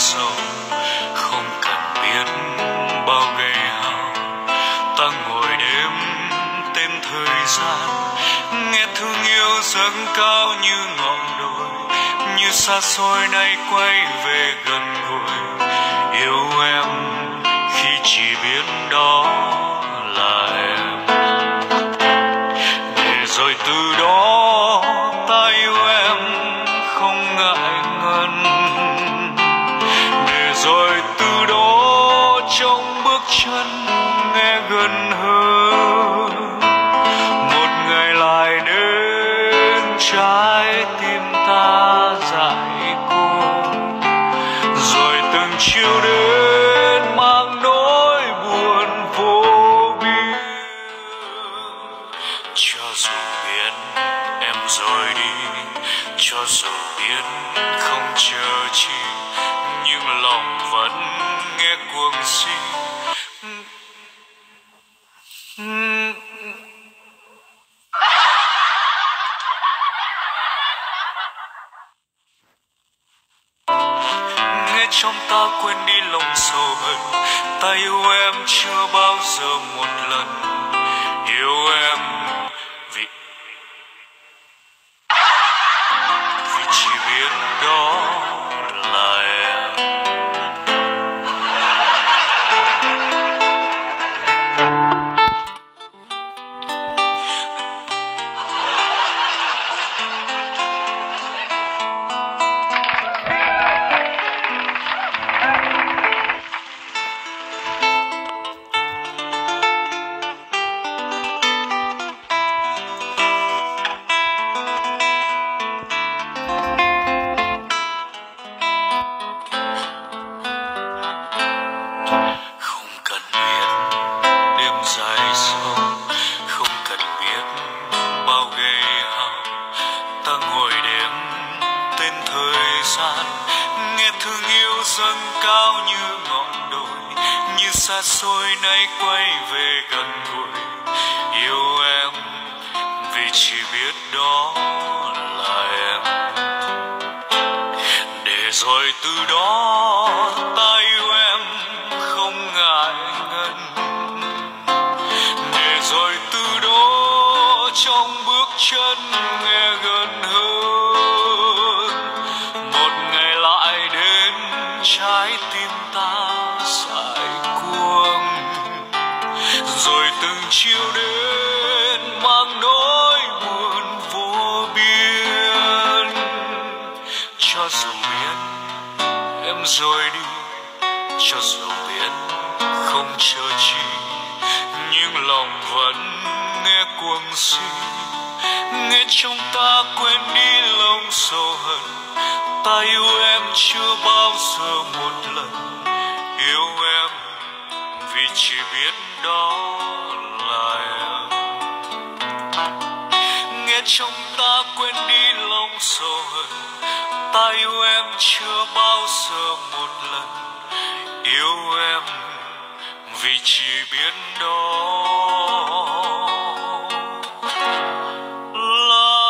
sầu, không cần biết bao ngày hao. Ta ngồi đêm tên thời gian, nghe thương yêu dâng cao như ngọn đồi, như xa xôi nay quay về gần gũi. Yêu em khi chỉ biết đó là em, để rồi từ đó ta yêu em không ngại ngần, để rồi từ đó trong bước chân nghe gần hơn. Một ngày lại đến trái tim ta dại cuồng, rồi từng chiều đến mang nỗi buồn vô biên. Cho dù biết em rồi đi, cho dù biết không chờ chi, nhưng lòng vẫn nghe cuồng si. Nghe trong ta quên đi lòng sầu hận, ta yêu em chưa bao giờ một lần. Yêu em vì chỉ biết đó là em. Không cần biết đêm dài sâu, không cần biết bao ghê hao. Ta ngồi đêm tên thời gian, nghe thương yêu dâng cao như ngọn đồi, như xa xôi nay quay về gần gũi. Yêu em vì chỉ biết đó là em, để rồi từ đó ta yêu em không ngại ngần, để rồi từ đó trong bước chân nghe gần hơn. Một ngày lại đến trái tim ta dại cuồng, rồi từng chiều đến mang nỗi buồn vô biên. Cho dù biết em rồi đi, cho dù biết không chờ chi, nhưng lòng vẫn nghe cuồng si. Nghe trong ta quên đi lòng sầu hận, ta yêu em chưa bao giờ một lần. Yêu em vì chỉ biết đó là em. Nghe trong ta quên đi lòng sầu hận, ta yêu em chưa bao giờ một lần. Yêu em vì chỉ biết đó là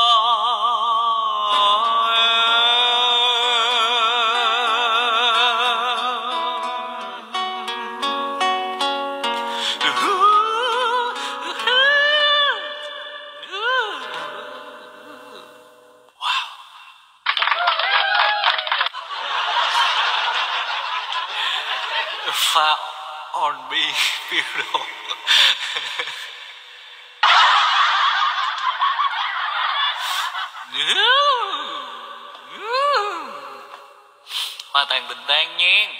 Far on me, beautiful. Hoa tàn tình tan nhiên.